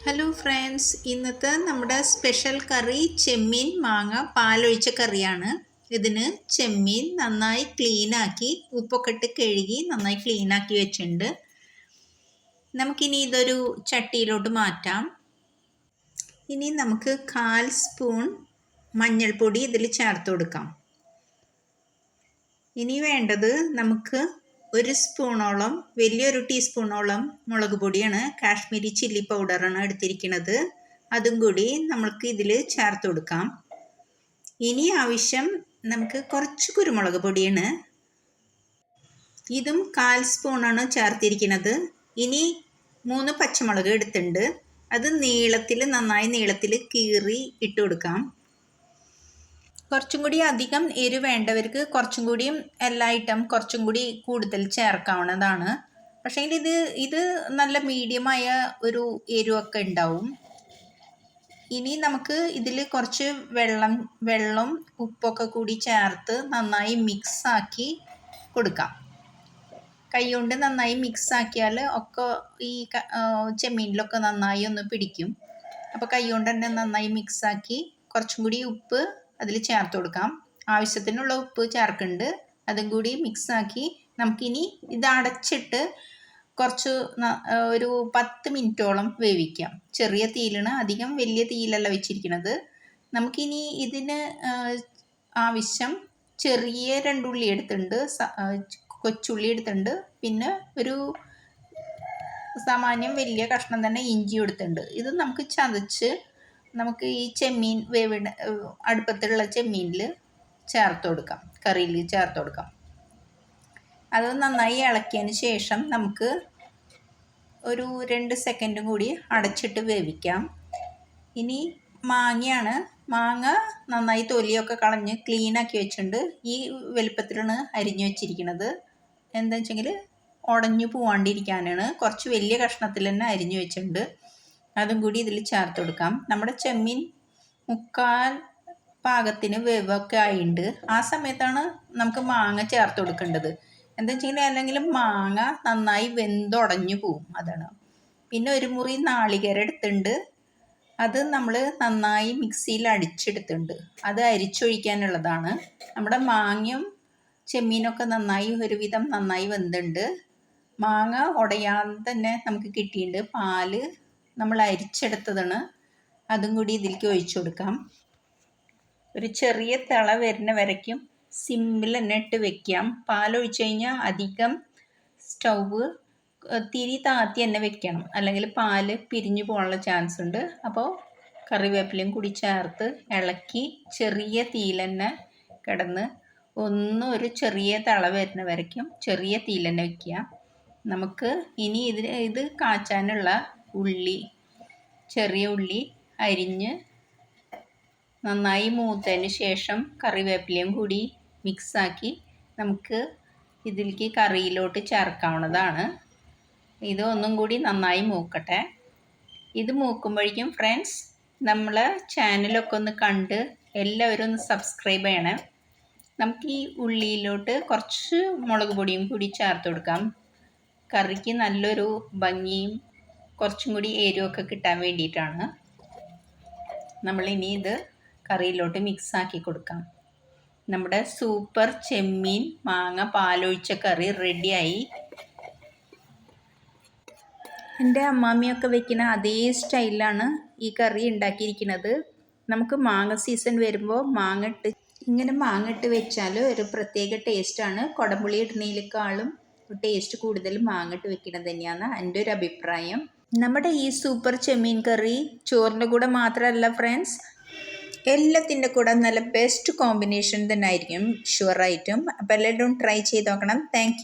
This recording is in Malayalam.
ഹലോ ഫ്രണ്ട്സ്, ഇന്നത്തെ നമ്മുടെ സ്പെഷ്യൽ കറി ചെമ്മീൻ മാങ്ങ പാലൊഴിച്ച കറിയാണ്. ഇതിന് ചെമ്മീൻ നന്നായി ക്ലീനാക്കി ഉപ്പൊക്കെ ഇട്ട് കഴുകി നന്നായി ക്ലീനാക്കി വെച്ചിട്ടുണ്ട്. നമുക്കിനി ഇതൊരു ചട്ടിയിലോട്ട് മാറ്റാം. ഇനി നമുക്ക് 1/4 സ്പൂൺ മഞ്ഞൾപ്പൊടി ഇതിൽ ചേർത്ത് കൊടുക്കാം. ഇനി വേണ്ടത് നമുക്ക് 1 സ്പൂണോളം, വലിയൊരു ടീസ്പൂണോളം മുളക് പൊടിയാണ്, കാശ്മീരി ചില്ലി പൗഡറാണ് എടുത്തിരിക്കുന്നത്. അതും കൂടി നമുക്ക് ഇതിൽ ചേർത്ത് കൊടുക്കാം. ഇനി ആവശ്യം നമുക്ക് കുറച്ച് കുരുമുളക് പൊടിയാണ്, ഇതും 1/4 സ്പൂണാണ് ചേർത്തിരിക്കുന്നത്. ഇനി 3 പച്ചമുളക് എടുത്തിട്ടുണ്ട്, അത് നന്നായി നീളത്തിൽ കീറി ഇട്ട് കൊടുക്കാം. കുറച്ചും കൂടി അധികം എരിവ് വേണ്ടവർക്ക് കുറച്ചും കൂടിയും എല്ലാ ഐറ്റം കുറച്ചും കൂടി കൂടുതൽ ചേർക്കാവുന്നതാണ്. പക്ഷേ ഇത് നല്ല മീഡിയമായ ഒരു എരിവൊക്കെ ഉണ്ടാവും. ഇനി നമുക്ക് ഇതിൽ കുറച്ച് വെള്ളം ഉപ്പൊക്കെ കൂടി ചേർത്ത് നന്നായി മിക്സാക്കി കൊടുക്കാം. കൈ കൊണ്ട് നന്നായി മിക്സാക്കിയാൽ ഒക്കെ ഈ ചെമ്മീനിലൊക്കെ നന്നായി ഒന്ന് പിടിക്കും. അപ്പോൾ കൈ കൊണ്ട് തന്നെ നന്നായി മിക്സാക്കി കുറച്ചും കൂടി ഉപ്പ് അതിൽ ചേർത്ത് കൊടുക്കാം. ആവശ്യത്തിനുള്ള ഉപ്പ് ചേർക്കുന്നുണ്ട്, അതും കൂടി മിക്സാക്കി നമുക്കിനി ഇത് അടച്ചിട്ട് ഒരു 10 മിനിറ്റോളം വേവിക്കാം. ചെറിയ തീയിലാണ്, അധികം വലിയ തീയിലല്ല വെച്ചിരിക്കുന്നത്. നമുക്കിനി ഇതിന് ആവശ്യം ചെറിയ 2 ഉള്ളി എടുത്തിട്ടുണ്ട്, കൊച്ചുള്ളി എടുത്തിട്ടുണ്ട്, പിന്നെ ഒരു സാമാന്യം വലിയ കഷ്ണം തന്നെ ഇഞ്ചി എടുത്തിട്ടുണ്ട്. ഇത് നമുക്ക് ചതച്ച് നമുക്ക് ഈ ചെമ്മീൻ അടുപ്പത്തുള്ള ചെമ്മീനിൽ ചേർത്ത് കൊടുക്കാം, കറിയിൽ ചേർത്ത് കൊടുക്കാം. അത് നന്നായി ഇളക്കിയതിന് ശേഷം നമുക്ക് ഒരു 2 സെക്കൻഡും കൂടി അടച്ചിട്ട് വേവിക്കാം. ഇനി മാങ്ങയാണ്. മാങ്ങ നന്നായി തൊലിയൊക്കെ കളഞ്ഞ് ക്ലീനാക്കി വെച്ചിട്ടുണ്ട്. ഈ വലുപ്പത്തിലാണ് അരിഞ്ഞു വെച്ചിരിക്കുന്നത്. എന്താ വെച്ചെങ്കിൽ ഉടഞ്ഞു പോവാണ്ടിരിക്കാനാണ്. കുറച്ച് വലിയ കഷ്ണത്തിൽ തന്നെ അരിഞ്ഞു വെച്ചിട്ടുണ്ട്, അതും കൂടി ഇതിൽ ചേർത്ത് കൊടുക്കാം. നമ്മുടെ ചെമ്മീൻ 3/4 പാകത്തിന് വേവൊക്കെ ആയിട്ടുണ്ട്. ആ സമയത്താണ് നമുക്ക് മാങ്ങ ചേർത്ത് കൊടുക്കേണ്ടത്. എന്താ വെച്ചെങ്കിൽ അല്ലെങ്കിൽ മാങ്ങ നന്നായി വെന്തുടഞ്ഞു പോവും, അതാണ്. പിന്നെ ഒരു മുറി നാളികേരം എടുത്തിട്ടുണ്ട്, അത് നമ്മൾ നന്നായി മിക്സിയിൽ അടിച്ചെടുത്തിട്ടുണ്ട്, അത് അരിച്ചൊഴിക്കാനുള്ളതാണ്. നമ്മുടെ മാങ്ങയും ചെമ്മീനൊക്കെ ഒരുവിധം നന്നായി വെന്തുണ്ട്. മാങ്ങ ഉടയാതെ തന്നെ നമുക്ക് കിട്ടിയിട്ടുണ്ട്. പാല് നമ്മൾ അരിച്ചെടുത്തതാണ്, അതും കൂടി ഇതിലേക്ക് ഒഴിച്ചു കൊടുക്കാം. ഒരു ചെറിയ തിള വരുന്ന വരയ്ക്കും സിമ്മിൽ തന്നെ ഇട്ട് വെക്കാം. പാലൊഴിച്ച് കഴിഞ്ഞാൽ അധികം സ്റ്റൗവ് തിരി താത്തി തന്നെ വെക്കണം, അല്ലെങ്കിൽ പാല് പിരിഞ്ഞു പോകാനുള്ള ചാൻസ് ഉണ്ട്. അപ്പോൾ കറിവേപ്പിലയും കൂടി ചേർത്ത് ഇളക്കി ചെറിയ തീയിൽ തന്നെ കിടന്ന് ഒരു ചെറിയ തിള വരുന്ന വരയ്ക്കും ചെറിയ തീയിൽ തന്നെ വയ്ക്കുക. നമുക്ക് ഇനി ഇത് കാച്ചാനുള്ള ചെറിയ ഉള്ളി അരിഞ്ഞ് നന്നായി മൂത്തതിന് ശേഷം കറിവേപ്പിലയും കൂടി മിക്സാക്കി നമുക്ക് ഇതിലേക്ക് കറിയിലോട്ട് ചേർക്കാവുന്നതാണ്. ഇത് ഒന്നും കൂടി നന്നായി മൂക്കട്ടെ. ഇത് മൂക്കുമ്പോഴേക്കും ഫ്രണ്ട്സ്, നമ്മളെ ചാനലൊക്കെ ഒന്ന് കണ്ട് എല്ലാവരും ഒന്ന് സബ്സ്ക്രൈബ് ചെയ്യണം. നമുക്ക് ഈ ഉള്ളിയിലോട്ട് കുറച്ച് മുളക് പൊടിയും കൂടി ചേർത്ത് കൊടുക്കാം. കറിക്ക് നല്ലൊരു ഭംഗിയും കുറച്ചും കൂടി എരിവൊക്കെ കിട്ടാൻ വേണ്ടിയിട്ടാണ്. നമ്മളിനി ഇത് കറിയിലോട്ട് മിക്സാക്കി കൊടുക്കാം. നമ്മുടെ സൂപ്പർ ചെമ്മീൻ മാങ്ങ പാലൊഴിച്ച കറി റെഡിയായി. എൻ്റെ അമ്മാമ്മയൊക്കെ വെക്കുന്ന അതേ സ്റ്റൈലിലാണ് ഈ കറി ഉണ്ടാക്കിയിരിക്കുന്നത്. നമുക്ക് മാങ്ങ സീസൺ വരുമ്പോൾ ഇങ്ങനെ മാങ്ങ ഇട്ട് വെച്ചാൽ ഒരു പ്രത്യേക ടേസ്റ്റാണ്. കുടംപുളി ഇടുന്നതിനേക്കാളും ടേസ്റ്റ് കൂടുതൽ മാങ്ങ ഇട്ട് വെക്കുന്നത് തന്നെയാണ് എൻ്റെ ഒരു അഭിപ്രായം. നമ്മുടെ ഈ സൂപ്പർ ചെമ്മീൻ കറി ചോറിൻ്റെ കൂടെ മാത്രമല്ല ഫ്രണ്ട്സ്, എല്ലാത്തിൻ്റെ കൂടെ നല്ല ബെസ്റ്റ് കോമ്പിനേഷൻ തന്നെ ആയിരിക്കും ഷുവറായിട്ടും. അപ്പോൾ എല്ലാവരും ട്രൈ ചെയ്ത് നോക്കണം. താങ്ക്